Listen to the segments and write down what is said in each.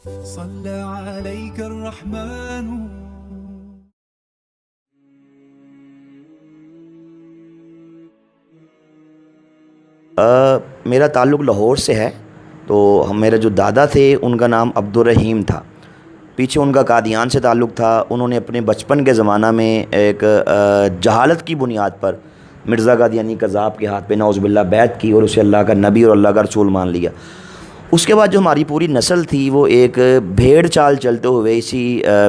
صلى عليك الرحمن. میرا تعلق لاہور سے ہے. تو میرے جو دادا تھے ان کا نام عبد الرحیم تھا. پیچھے ان کا قادیان سے تعلق تھا. انہوں نے اپنے بچپن کے زمانہ میں ایک جہالت کی بنیاد پر مرزا قادیانی قذاب کے ہاتھ پہ نعوذ باللہ بیعت کی اور اسے اللہ کا نبی اور اللہ کا رسول مان لیا. اس کے بعد جو ہماری پوری نسل تھی وہ ایک بھیڑ چال چلتے ہوئے اسی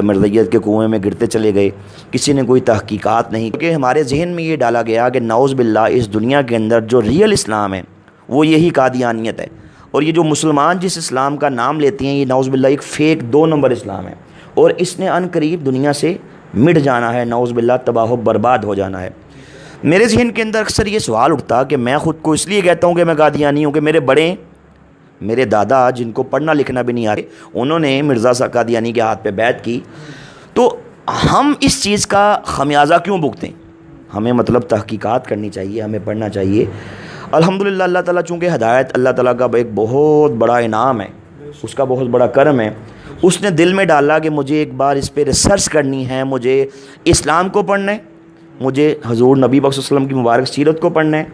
مرزیت کے کنویں میں گرتے چلے گئے. کسی نے کوئی تحقیقات نہیں, کیونکہ ہمارے ذہن میں یہ ڈالا گیا کہ نعوذ باللہ اس دنیا کے اندر جو ریئل اسلام ہے وہ یہی قادیانیت ہے, اور یہ جو مسلمان جس اسلام کا نام لیتے ہیں یہ نعوذ باللہ ایک فیک 2 نمبر اسلام ہے, اور اس نے ان قریب دنیا سے مٹ جانا ہے, نعوذ باللہ تباہ و برباد ہو جانا ہے. میرے ذہن کے اندر اکثر یہ سوال اٹھتا کہ میں خود کو اس لیے کہتا ہوں کہ میں قادیانی ہوں کہ میرے دادا جن کو پڑھنا لکھنا بھی نہیں آتے انہوں نے مرزا قادیانی کے ہاتھ پہ بیعت کی. تو ہم اس چیز کا خمیازہ کیوں بھگتیں؟ ہمیں مطلب تحقیقات کرنی چاہیے, ہمیں پڑھنا چاہیے. الحمدللہ اللہ تعالیٰ چونکہ ہدایت اللہ تعالیٰ کا ایک بہت بڑا انعام ہے, اس کا بہت بڑا کرم ہے. اس نے دل میں ڈالا کہ مجھے ایک بار اس پہ ریسرچ کرنی ہے, مجھے اسلام کو پڑھنا ہے, مجھے حضور نبی پاک صلی اللہ علیہ وسلم کی مبارک سیرت کو پڑھنا ہے,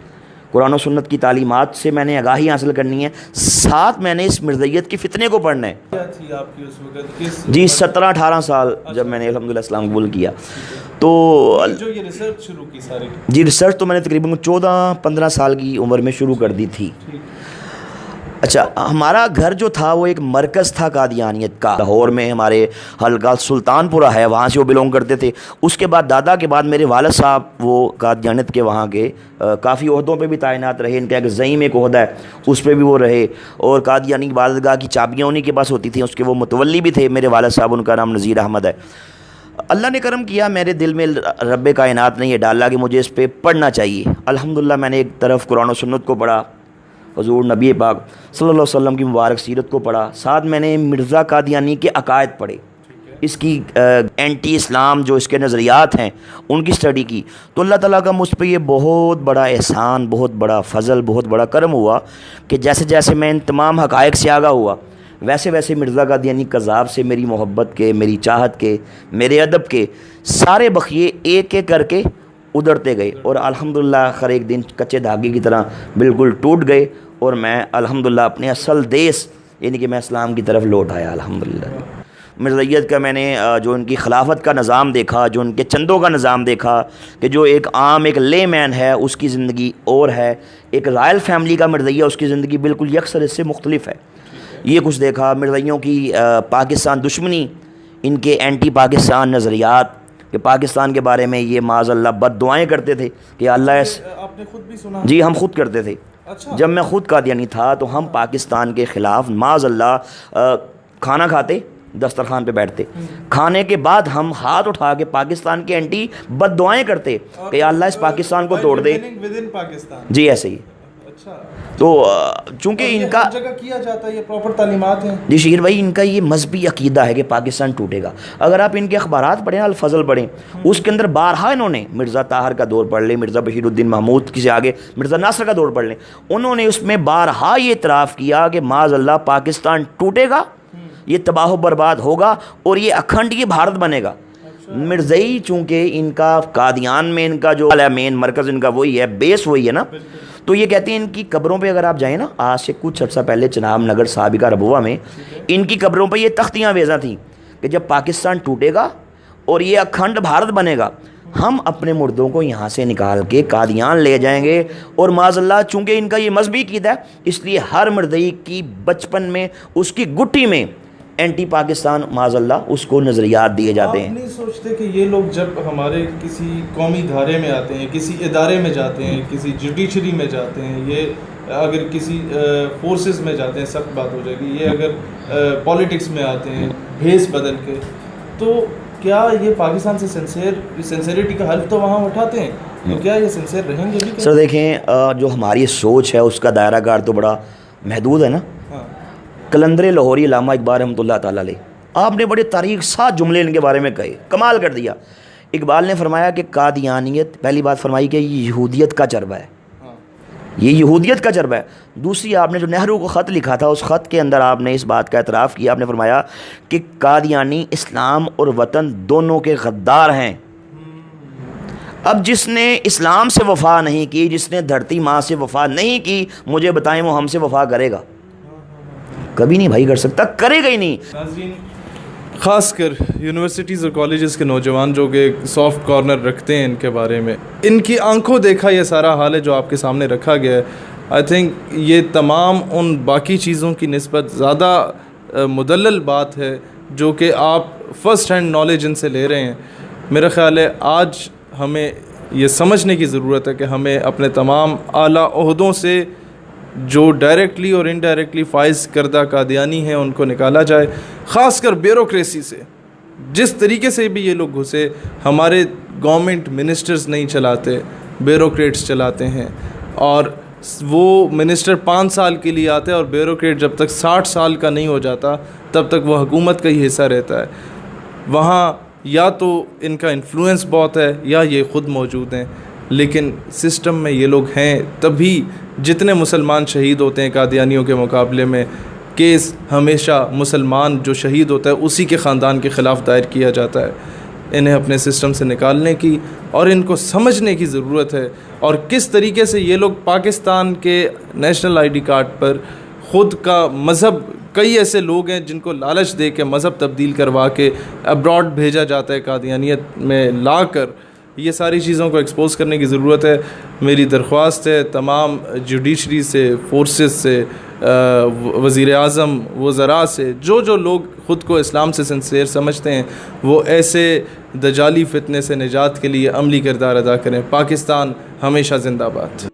قرآن و سنت کی تعلیمات سے میں نے آگاہی حاصل کرنی ہے, ساتھ میں نے اس مرزیت کی فتنے کو پڑھنا ہے. کیا تھی آپ کی اس وقت؟ جی 17-18 سال جب میں نے الحمدللہ اسلام قبول کیا. تو جو یہ ریسرچ شروع کی ساری؟ جی ریسرچ تو میں نے تقریباً 14-15 سال کی عمر میں شروع کر دی تھی. اچھا, ہمارا گھر جو تھا وہ ایک مرکز تھا قادیانیت کا. لاہور میں ہمارے حلقہ سلطان پورہ ہے, وہاں سے وہ بلونگ کرتے تھے. اس کے بعد دادا کے بعد میرے والد صاحب وہ قادیانیت کے وہاں کے کافی عہدوں پہ بھی تعینات رہے. ان کا ایک زعیم ایک عہدہ ہے اس پہ بھی وہ رہے, اور قادیانی عبادتگاہ کی چابیاں انہیں کے پاس ہوتی تھیں, اس کے وہ متولی بھی تھے میرے والد صاحب. ان کا نام نذیر احمد ہے. اللہ نے کرم کیا, میرے دل میں رب کائنات نے یہ ڈالا کہ مجھے اس پہ پڑھنا چاہیے. الحمدللہ میں نے ایک طرف قرآن و سنت کو پڑھا, حضور نبی پاک صلی اللہ علیہ وسلم کی مبارک سیرت کو پڑھا, ساتھ میں نے مرزا قادیانی کے عقائد پڑھے, اس کی اینٹی اسلام جو اس کے نظریات ہیں ان کی اسٹڈی کی. تو اللہ تعالیٰ کا مجھ پہ یہ بہت بڑا احسان, بہت بڑا فضل, بہت بڑا کرم ہوا کہ جیسے جیسے میں ان تمام حقائق سے آگاہ ہوا ویسے ویسے مرزا قادیانی قذاب سے میری محبت کے, میری چاہت کے, میرے ادب کے سارے بخیے ایک ایک کر کے ادھرتے گئے, اور الحمدللہ آخر ایک دن کچے دھاگے کی طرح بالکل ٹوٹ گئے, اور میں الحمدللہ اپنے اصل دیس یعنی کہ میں اسلام کی طرف لوٹ آیا. الحمدللہ مرزیت کا میں نے جو ان کی خلافت کا نظام دیکھا, جو ان کے چندوں کا نظام دیکھا, کہ جو ایک عام ایک لے مین ہے اس کی زندگی اور ہے, ایک رائل فیملی کا مرزیہ اس کی زندگی بالکل یکسر اس سے مختلف ہے. یہ کچھ دیکھا, مرزائیوں کی پاکستان دشمنی, ان کے اینٹی پاکستان نظریات, کہ پاکستان کے بارے میں یہ معاذ اللہ بد دعائیں کرتے تھے کہ اللہ آپ نے خود بھی سنا؟ جی ہم خود کرتے تھے. اچھا. جب میں خود قادیانی تھا تو ہم پاکستان کے خلاف معاذ اللہ کھانا کھاتے, دسترخوان پہ بیٹھتے, کھانے کے بعد ہم ہاتھ اٹھا کے پاکستان کے اینٹی بد دعائیں کرتے کہ اللہ اس پاکستان کو توڑ دے. جی ایسے ہی. تو چونکہ ان کا جگہ کیا جاتا ہے, یہ پراپر تعلیمات ہیں. جی شہیر بھائی, ان کا یہ مذہبی عقیدہ ہے کہ پاکستان ٹوٹے گا. اگر آپ ان کے اخبارات پڑھیں, الفضل پڑھیں, اس کے اندر بارہا انہوں نے مرزا طاہر کا دور پڑھ لیں, مرزا بشیر الدین محمود کی سے آگے مرزا ناصر کا دور پڑھ لیں, انہوں نے اس میں بارہا یہ اعتراف کیا کہ معاذ اللہ پاکستان ٹوٹے گا, یہ تباہ و برباد ہوگا, اور یہ اکھنڈ یہ بھارت بنے گا. مرزائی چونکہ ان کا قادیان میں ان کا جو مین مرکز ان کا وہی ہے, بیس وہی ہے نا, تو یہ کہتے ہیں ان کی قبروں پہ اگر آپ جائیں نا, آج سے کچھ عرصہ پہلے چناب نگر سابقہ ربوہ میں ان کی قبروں پہ یہ تختیاں ویزاں تھیں کہ جب پاکستان ٹوٹے گا اور یہ اکھنڈ بھارت بنے گا, ہم اپنے مردوں کو یہاں سے نکال کے قادیان لے جائیں گے. اور معاذ اللہ چونکہ ان کا یہ مذہبی عقیدہ ہے, اس لیے ہر مرزائی کی بچپن میں اس کی گٹی میں اینٹی پاکستان معاذ اللہ اس کو نظریات دیے جاتے ہیں. آپ نہیں سوچتے کہ یہ لوگ جب ہمارے کسی قومی دھارے میں آتے ہیں, کسی ادارے میں جاتے ہیں, کسی جوڈیشری میں جاتے ہیں, یہ اگر کسی فورسز میں جاتے ہیں سخت بات ہو جائے گی, یہ اگر پالیٹکس میں آتے ہیں بھیس بدل کے, تو کیا یہ پاکستان سے سنسیریٹی کا حلف تو وہاں اٹھاتے ہیں, تو کیا یہ سنسیر رہیں گے بھی؟ سر دیکھیں, جو ہماری سوچ ہے اس کا دائرہ کار تو بڑا محدود ہے نا. قلندر لاہوری علامہ اقبال رحمۃ اللہ تعالیٰ علیہ, آپ نے بڑے تاریخ 7 جملے ان کے بارے میں کہے, کمال کر دیا. اقبال نے فرمایا کہ قادیانیت, پہلی بات فرمائی کہ یہ یہودیت کا چربہ ہے, یہ یہودیت کا جربہ ہے۔ دوسری، آپ نے جو نہرو کو خط لکھا تھا، اس خط کے اندر آپ نے اس بات کا اعتراف کیا، آپ نے فرمایا کہ قادیانی اسلام اور وطن دونوں کے غدار ہیں۔ اب جس نے اسلام سے وفا نہیں کی، جس نے دھرتی ماں سے وفا نہیں کی، مجھے بتائیں وہ ہم سے وفا کرے گا؟ کبھی نہیں بھائی کر سکتا، کرے گا ہی نہیں۔ ناظرین، خاص کر یونیورسٹیز اور کالجز کے نوجوان جو کہ سافٹ کارنر رکھتے ہیں ان کے بارے میں، ان کی آنکھوں دیکھا یہ سارا حال ہے جو آپ کے سامنے رکھا گیا ہے۔ آئی تھنک یہ تمام ان باقی چیزوں کی نسبت زیادہ مدلل بات ہے جو کہ آپ فرسٹ ہینڈ نالج ان سے لے رہے ہیں۔ میرا خیال ہے آج ہمیں یہ سمجھنے کی ضرورت ہے کہ ہمیں اپنے تمام اعلیٰ عہدوں سے جو ڈائریکٹلی اور انڈائریکٹلی فائز کردہ قادیانی ہیں ان کو نکالا جائے، خاص کر بیوروکریسی سے۔ جس طریقے سے بھی یہ لوگ گھسے، ہمارے گورنمنٹ منسٹرز نہیں چلاتے، بیوروکریٹس چلاتے ہیں، اور وہ منسٹر 5 سال کے لیے آتے ہیں اور بیوروکریٹ جب تک 60 سال کا نہیں ہو جاتا تب تک وہ حکومت کا ہی حصہ رہتا ہے۔ وہاں یا تو ان کا انفلوئنس بہت ہے یا یہ خود موجود ہیں، لیکن سسٹم میں یہ لوگ ہیں۔ تبھی جتنے مسلمان شہید ہوتے ہیں قادیانیوں کے مقابلے میں، کیس ہمیشہ مسلمان جو شہید ہوتا ہے اسی کے خاندان کے خلاف دائر کیا جاتا ہے۔ انہیں اپنے سسٹم سے نکالنے کی اور ان کو سمجھنے کی ضرورت ہے، اور کس طریقے سے یہ لوگ پاکستان کے نیشنل آئی ڈی کارڈ پر خود کا مذہب، کئی ایسے لوگ ہیں جن کو لالچ دے کے مذہب تبدیل کروا کے ابراڈ بھیجا جاتا ہے قادیانیت میں لا کر، یہ ساری چیزوں کو ایکسپوز کرنے کی ضرورت ہے۔ میری درخواست ہے تمام جوڈیشری سے، فورسز سے، وزیر اعظم، وزراء سے، جو لوگ خود کو اسلام سے سنسیئر سمجھتے ہیں، وہ ایسے دجالی فتنے سے نجات کے لیے عملی کردار ادا کریں۔ پاکستان ہمیشہ زندہ باد۔